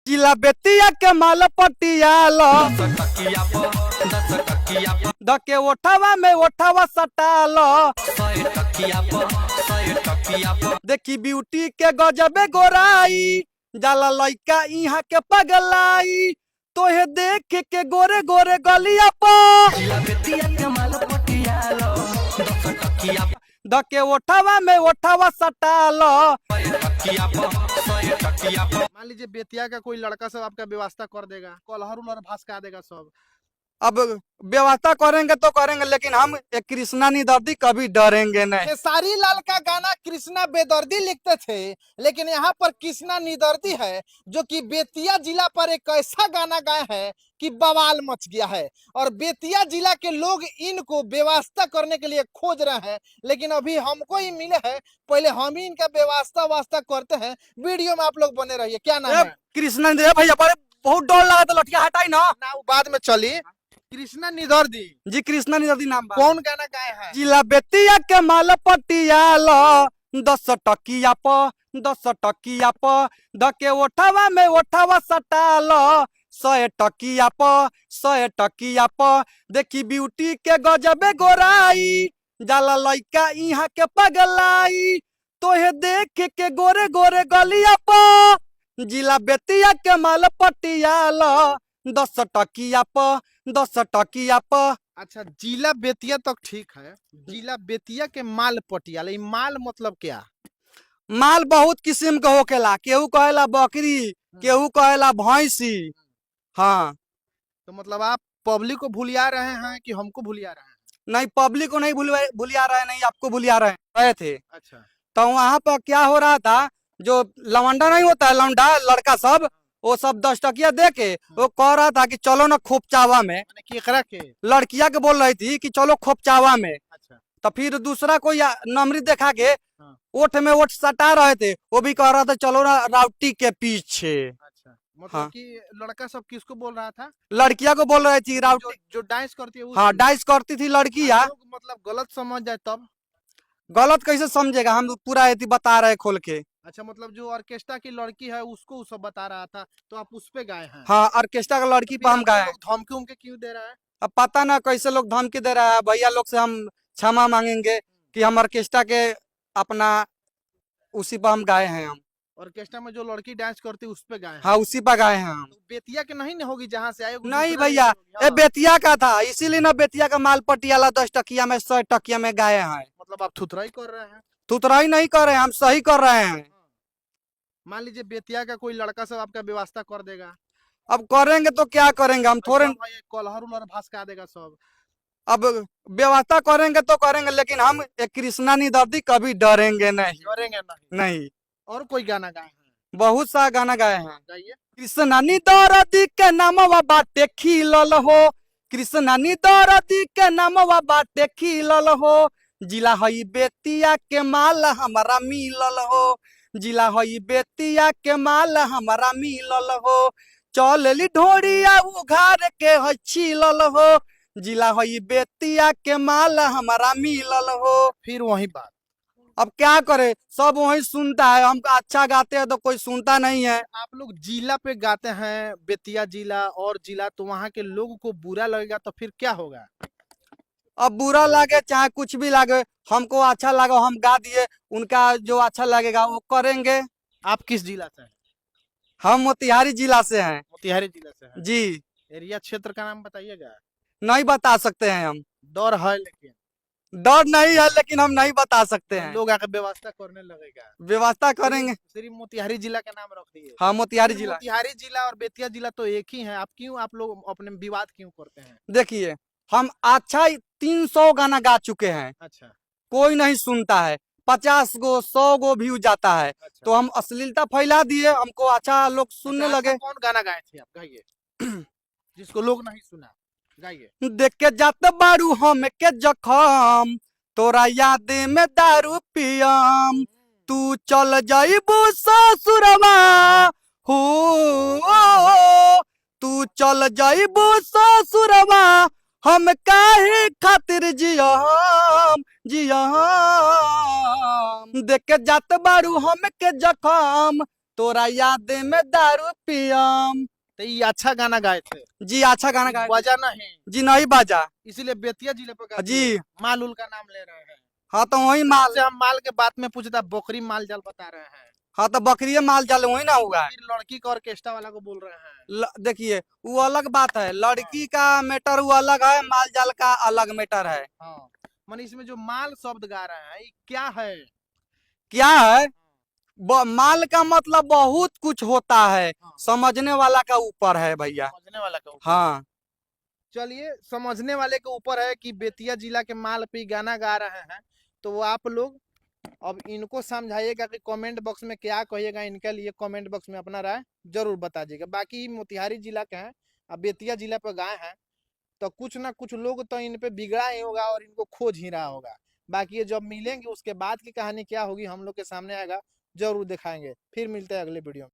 जिला बेतिया के माल पटियालो धके ओठावा में ओठावा सटालो देखी ब्यूटी के गजबे गोराई जाला लइका इहाँ के पगलाई तोहे देख के गोरे गोरे गलिया धके ओठावा में ओठावा सटालो। मान लीजिए बेतिया का कोई लड़का सब आपका व्यवस्था कर देगा, कलहर उलहर भसका देगा सब। अब व्यवस्था करेंगे तो करेंगे, लेकिन हम एक कृष्णा निदर्दी कभी डरेंगे नहीं। खेसारी लाल का गाना कृष्णा बेदर्दी लिखते थे, लेकिन यहाँ पर कृष्णा निदर्दी है जो कि बेतिया जिला पर एक ऐसा गाना गाए हैं कि बवाल मच गया है। और बेतिया जिला के लोग इनको व्यवस्था करने के लिए खोज रहे हैं, लेकिन अभी हमको ही मिले हैं। पहले हम ही इनका व्यवस्था करते हैं। वीडियो में आप लोग बने रहिए। क्या नाम है? कृष्णा भैया, पर बहुत डर लगा तो लठिया हटाई ना बाद में चली। कृष्णा निदर्दी जी, कृष्णा निदर्दी नाम कौन गाना गाए हैं? जिला बेतिया के माल पटियालो 10 टकिया प धके ओठावा में ओठावा सटालो 100 टकिया प देखी ब्यूटी के गजबे गोराई जाला लइका इहाँ के पगलाई तोहे देख के गोरे गोरे गलिया प जिला बेतिया के माल पटियालो 10 टकिया प। अच्छा, जिला बेतिया तक ठीक है। जिला बेतिया के माल पटियाला, ये माल मतलब क्या? माल बहुत किस्म के होकेला, केहू कहेला बकरी, केहू कहेला भैंसी। हाँ, तो मतलब आप पब्लिक को भूलिया रहे हैं कि हमको भूलिया रहे हैं? नहीं, पब्लिक को नहीं भूलिया रहे, नहीं आपको भूलिया रहे थे। अच्छा, तो वहाँ पर क्या हो रहा था, जो लवंडा नहीं होता है, लवंडा लड़का सब, वो सब 10 टकिया दे के वो कह रहा था कि चलो ना खोपचावा में। केकरा के? लड़किया के बोल रही थी कि चलो खोपचावा में। अच्छा, तो फिर दूसरा कोई नमरी देखा के हाँ। ओठ में ओठ सटा रहे थे, वो भी कह रहा था चलो ना राउटी के पीछे। अच्छा, मतलब हाँ। कि लड़का सब किसको बोल रहा था? लड़किया को बोल रही थी राउटी। जो डांस करती है हाँ, डांस करती थी लड़किया। लोग मतलब गलत समझ जाए तब? गलत कैसे समझेगा, हम पूरा एती बता रहे खोल के। अच्छा, मतलब जो ऑर्केस्ट्रा की लड़की है उसको सब बता रहा था, तो आप उस पे गाए हैं? हाँ, ऑर्केस्ट्रा का लड़की पर हम गाए। धमकी उमके क्यों दे रहा है? अब पता ना कैसे लोग धमकी दे रहा है। भैया लोग से हम क्षमा मांगेंगे कि हम ऑर्केस्ट्रा के अपना उसी पर हम गाए हैं। हम ऑर्केस्ट्रा में जो लड़की डांस करती है उस पे गाए हैं? हाँ, उसी पर गाए हैं हम। तो बेतिया के नहीं ना होगी जहाँ से आए? नहीं भैया, ये बेतिया का था, इसीलिए ना बेतिया का माल पटियाला 10 टकिया में 100 टकिया में गाए हैं। मतलब आप थुथराई कर रहे हैं? थुतराई नहीं कर रहे हैं, हम सही कर रहे हैं। मान लीजिए बेतिया का कोई लड़का सब आपका व्यवस्था कर देगा, अब करेंगे तो क्या करेंगे, हम थोड़े। कलहर उलहर भसका देगा सब। अब व्यवस्था करेंगे तो करेंगे, लेकिन हम एक कृष्णा निदर्दी कभी डरेंगे नहीं। डरेंगे नहीं? नहीं, और कोई गाना गाए हैं? बहुत सा गाना गाए हैं। गाइए। कृष्णा निदर्दी के नामवा बाटे खिलल हो, कृष्णा निदर्दी के नामवा बाटे खिलल हो, जिला हई बेतिया के माल हमारा मिलल हो, जिला हई बेतिया के माल हमारा मिलल हो, चलली ढोरिया उघार के है छिलल हो, जिला हई बेतिया के माल हमारा मिलल हो। फिर वही बात। अब क्या करे, सब वही सुनता है, हम अच्छा गाते हैं तो कोई सुनता नहीं है। आप लोग जिला पे गाते हैं, बेतिया जिला और जिला, तो वहाँ के लोगों को बुरा लगेगा तो फिर क्या होगा? अब बुरा लगे चाहे कुछ भी लगे, हमको अच्छा लगा हम गा दिए, उनका जो अच्छा लगेगा वो करेंगे। आप किस जिला से हैं? हम मोतिहारी जिला से हैं। मोतिहारी जिला से हैं? जी, एरिया क्षेत्र का नाम बताइएगा। नहीं बता सकते हैं हम। डर है लेकिन? डर नहीं है, लेकिन हम नहीं बता सकते हैं। लोग आके व्यवस्था करने लगेगा। व्यवस्था करेंगे। सिर्फ मोतिहारी जिला का नाम रख दिए। हाँ, मोतिहारी जिला। मोतिहारी जिला और बेतिया जिला तो एक ही है, आप लोग अपने विवाद क्यों करते हैं? देखिए, हम अच्छा 300 गाना गा चुके हैं। अच्छा, कोई नहीं सुनता है, 50 गो 100 गो व्यू जाता है। अच्छा। तो हम अश्लीलता फैला दिए, हमको अच्छा लोग सुनने अच्छा, लगे। कौन गाना गाए थे आप? गाइए। जिसको लोग नहीं सुना, गाइए। देख के जात बारू हम के जखम, तोरा याद में दारू पियम, तू चल जाइबू ससुरवा हो, तू चल जाइबू ससुरवा, हम काहे खातिर जियम जियम। देख के जात बारू हम के जखम, तोरा याद में दारू पियम। तो ये अच्छा गाना गाए थे, जी अच्छा गाना गाया। बजा नहीं, जी नहीं बाजा। इसीलिए बेतिया जिले पर गा जी दिए। माल उल का नाम ले रहे हैं। हाँ तो वही माल। से हम माल के बात में पूछता, बकरी माल जाल बता रहे हैं, हाँ तो बकरिया माल जाल वही ना हुआ है। फिर लड़की का ऑर्केस्ट्रा वाला को बोल रहे हैं। देखिए वो अलग बात है, लड़की का मैटर वो अलग है, माल जाल का अलग मैटर है। हाँ, मन इसमें जो माल शब्द गा रहे हैं, ये क्या है? क्या है? माल का मतलब बहुत कुछ होता है, हाँ, समझने वाला का ऊपर है भैया। समझने वाला का ऊपर। हाँ चलिए, समझने वाले के ऊपर है कि बेतिया जिला के माल पे गाना गा रहे हैं। तो वो आप लोग अब इनको समझाइएगा कि कमेंट बॉक्स में क्या कहिएगा, इनके लिए कमेंट बॉक्स में अपना राय जरूर बता दीजिएगा। बाकी मोतिहारी जिला के हैं, अब बेतिया जिला पर गाए हैं, तो कुछ ना कुछ लोग तो इन पे बिगड़ा ही होगा और इनको खोज ही रहा होगा। बाकी ये जब मिलेंगे उसके बाद की कहानी क्या होगी हम लोग के सामने आएगा, जरूर दिखाएंगे। फिर मिलते हैं अगले वीडियो में।